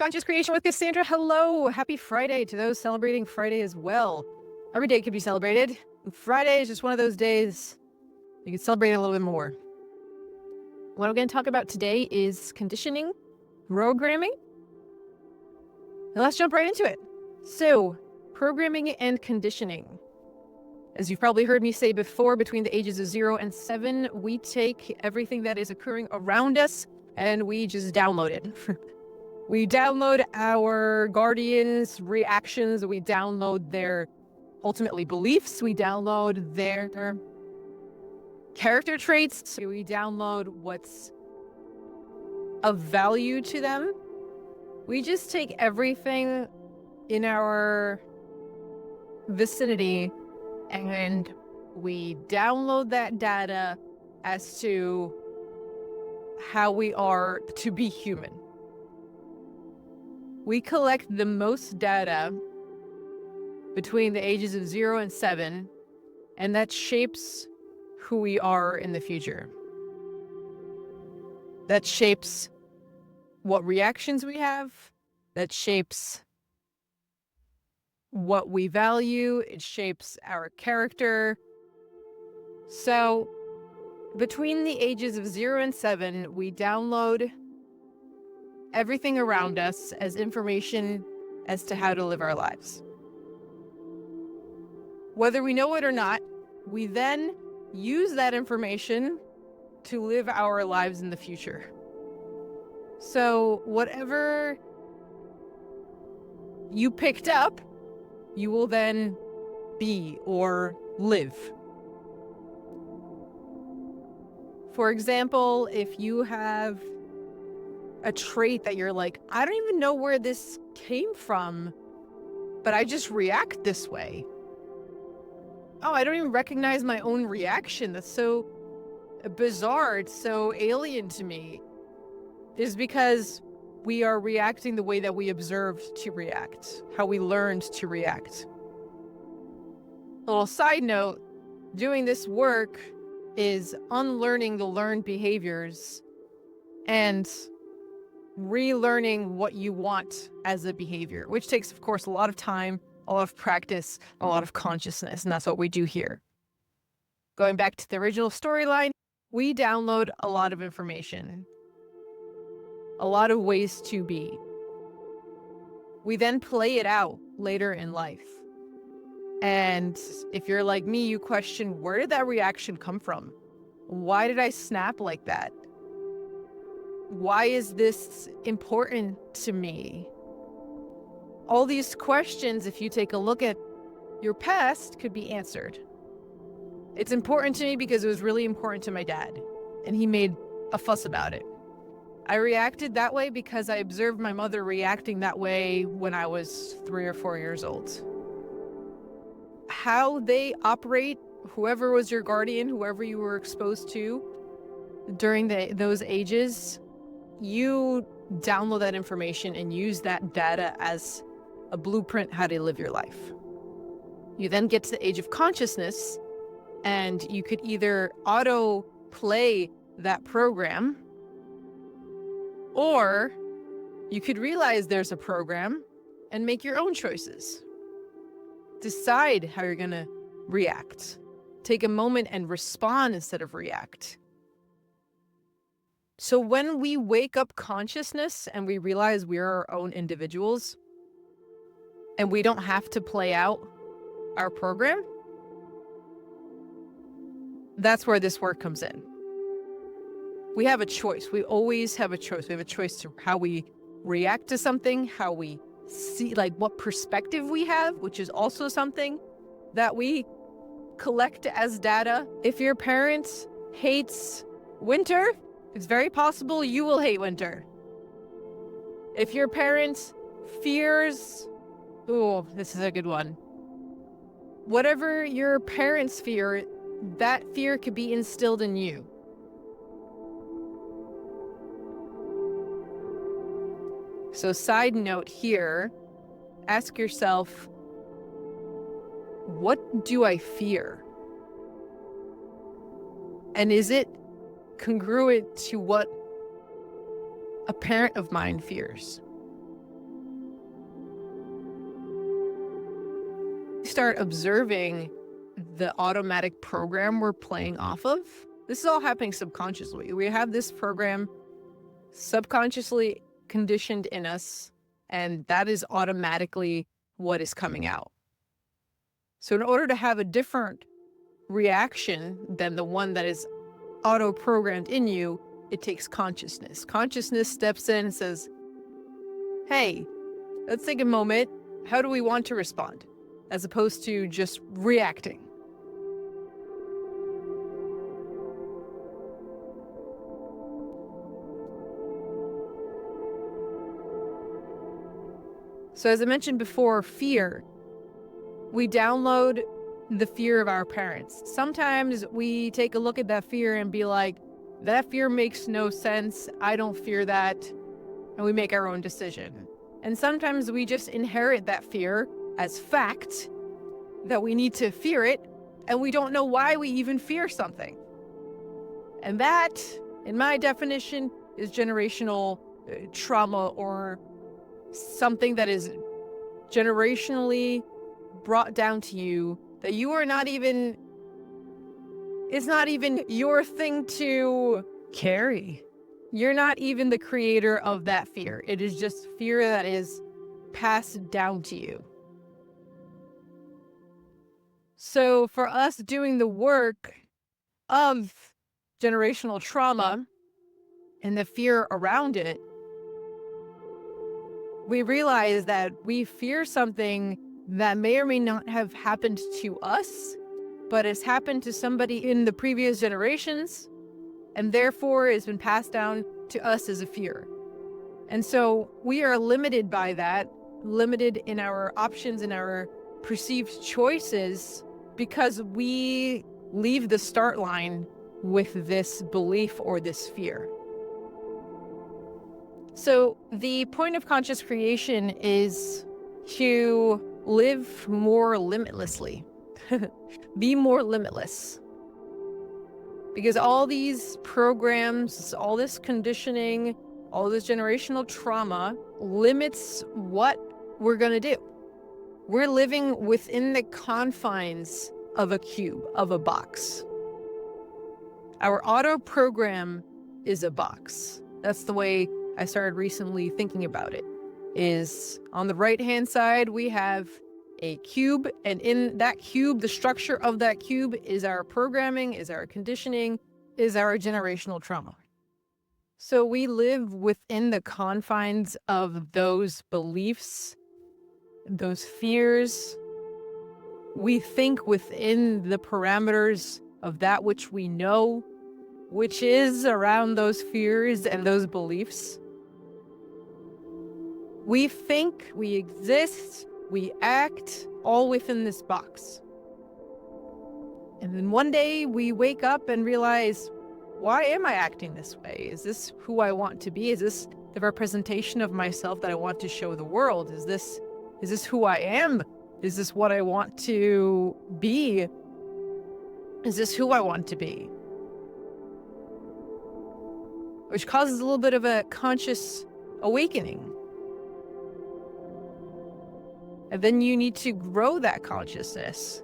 Conscious Creation with Cassandra. Hello. Happy Friday to those celebrating Friday as well. Every day can be celebrated. Friday is just one of those days you can celebrate a little bit more. What I'm going to talk about today is conditioning, programming. And let's jump right into it. So, programming and conditioning. As you've probably heard me say before, between the ages of 0 and 7, we take everything that is occurring around us and we just download it. We download our guardians' reactions. We download their, ultimately, beliefs. We download their character traits. We download what's of value to them. We just take everything in our vicinity and we download that data as to how we are to be human. We collect the most data between the ages of 0 and 7, and that shapes who we are in the future. That shapes what reactions we have, that shapes what we value, it shapes our character. So, between the ages of 0 and 7, we download everything around us as information as to how to live our lives. Whether we know it or not, we then use that information to live our lives in the future. So whatever you picked up, you will then be or live. For example, if you have a trait that you're like, I don't even know where this came from, but I just react this way. Oh, I don't even recognize my own reaction. That's so bizarre. It's so alien to me. Is because we are reacting the way that we observed to react, how we learned to react. A little side note, doing this work is unlearning the learned behaviors and relearning what you want as a behavior, which takes, of course, a lot of time, a lot of practice, a lot of consciousness, and that's what we do here. Going back to the original storyline, we download a lot of information, a lot of ways to be. We then play it out later in life. And if you're like me, you question, where did that reaction come from? Why did I snap like that? Why is this important to me? All these questions, if you take a look at your past, could be answered. It's important to me because it was really important to my dad, and he made a fuss about it. I reacted that way because I observed my mother reacting that way when I was 3 or 4 years old. How they operate, whoever was your guardian, whoever you were exposed to during those ages, you download that information and use that data as a blueprint how to live your life. You then get to the age of consciousness, and you could either auto play that program, or you could realize there's a program and make your own choices. Decide how you're going to react. Take a moment and respond instead of react. So when we wake up consciousness and we realize we are our own individuals and we don't have to play out our program, that's where this work comes in. We have a choice. We always have a choice. We have a choice to how we react to something, how we see, like what perspective we have, which is also something that we collect as data. If your parent hates winter, it's very possible you will hate winter. If your parent fears, oh, this is a good one. Whatever your parents fear, that fear could be instilled in you. So side note here, ask yourself, what do I fear? And is it congruent to what a parent of mine fears? start observing the automatic program we're playing off of, this is all happening subconsciously. We have this program subconsciously conditioned in us, and that is automatically what is coming out. So in order to have a different reaction than the one that is auto-programmed in you, it takes consciousness. Consciousness steps in and says, hey, let's take a moment. How do we want to respond? As opposed to just reacting. So as I mentioned before, fear. We download the fear of our parents. Sometimes we take a look at that fear and be like, that fear makes no sense. I don't fear that. And we make our own decision. And sometimes we just inherit that fear as fact that we need to fear it, and we don't know why we even fear something. And that, in my definition, is generational trauma, or something that is generationally brought down to you that you are not even, it's not even your thing to carry. You're not even the creator of that fear. It is just fear that is passed down to you. So for us doing the work of generational trauma and the fear around it, we realize that we fear something that may or may not have happened to us, but has happened to somebody in the previous generations, and therefore has been passed down to us as a fear. And so we are limited by that, limited in our options and our perceived choices, because we leave the start line with this belief or this fear. So the point of conscious creation is to live more limitlessly, be more limitless. Because all these programs, all this conditioning, all this generational trauma limits what we're going to do. We're living within the confines of a cube, of a box. Our auto program is a box. That's the way I started recently thinking about it. Is on the right-hand side, we have a cube, and in that cube, the structure of that cube is our programming, is our conditioning, is our generational trauma. So we live within the confines of those beliefs, those fears. We think within the parameters of that which we know, which is around those fears and those beliefs. We think, we exist, we act, all within this box. And then one day we wake up and realize, why am I acting this way? Is this who I want to be? Is this the representation of myself that I want to show the world? Is this who I am? Is this what I want to be? Is this who I want to be? Which causes a little bit of a conscious awakening. And then you need to grow that consciousness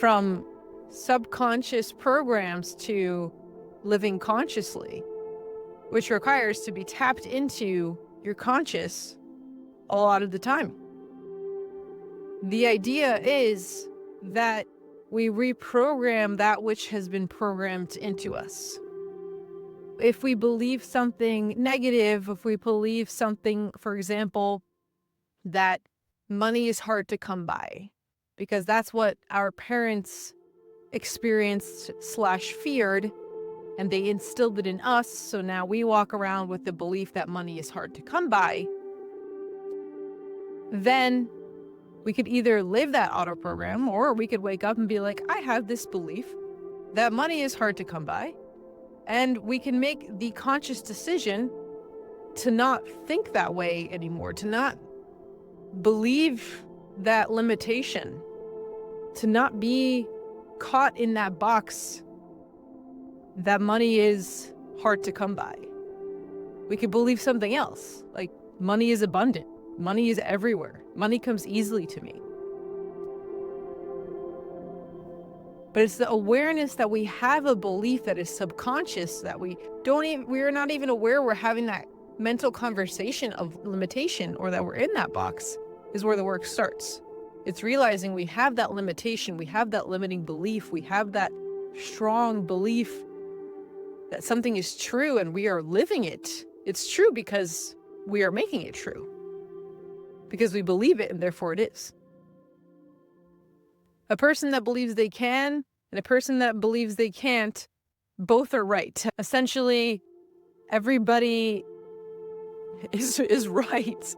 from subconscious programs to living consciously, which requires to be tapped into your conscious a lot of the time. The idea is that we reprogram that which has been programmed into us. If we believe something negative, if we believe something, for example, that money is hard to come by, because that's what our parents experienced / feared, and they instilled it in us. So now we walk around with the belief that money is hard to come by. Then we could either live that auto program, or we could wake up and be like, I have this belief that money is hard to come by. And we can make the conscious decision to not think that way anymore, to not believe that limitation, to not be caught in that box that money is hard to come by. We could believe something else, like money is abundant, money is everywhere, money comes easily to me. But it's the awareness that we have a belief that is subconscious, that we're not even aware we're having that mental conversation of limitation, or that we're in that box, is where the work starts. It's realizing we have that limitation, we have that limiting belief, we have that strong belief that something is true and we are living it. It's true because we are making it true. Because we believe it and therefore it is. A person that believes they can and a person that believes they can't, both are right. Essentially, everybody is right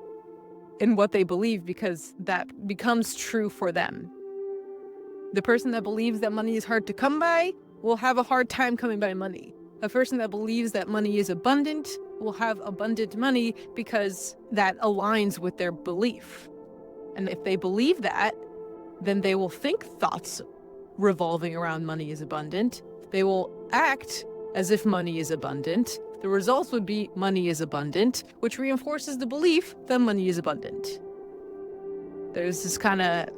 in what they believe because that becomes true for them. The person that believes that money is hard to come by will have a hard time coming by money. A person that believes that money is abundant will have abundant money because that aligns with their belief. And if they believe that, then they will think thoughts revolving around money is abundant. They will act as if money is abundant. The results would be money is abundant, which reinforces the belief that money is abundant. There's this kind of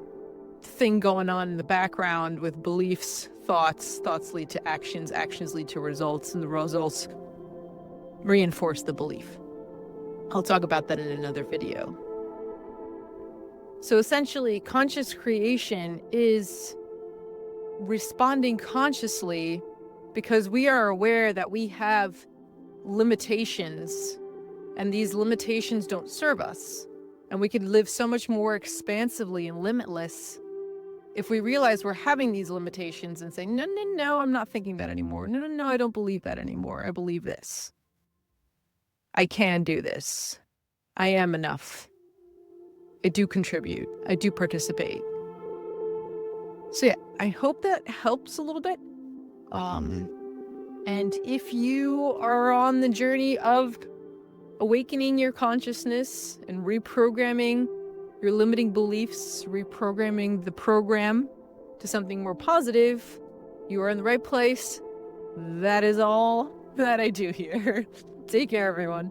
thing going on in the background with beliefs, thoughts lead to actions lead to results, and the results reinforce the belief. I'll talk about that in another video. So essentially, conscious creation is responding consciously because we are aware that we have limitations, and these limitations don't serve us. And we can live so much more expansively and limitless if we realize we're having these limitations and say, no, I'm not thinking that anymore. No, I don't believe that anymore. I believe this. I can do this. I am enough. I do contribute. I do participate. So yeah, I hope that helps a little bit. And if you are on the journey of awakening your consciousness and reprogramming your limiting beliefs, reprogramming the program to something more positive, you are in the right place. That is all that I do here. Take care, everyone.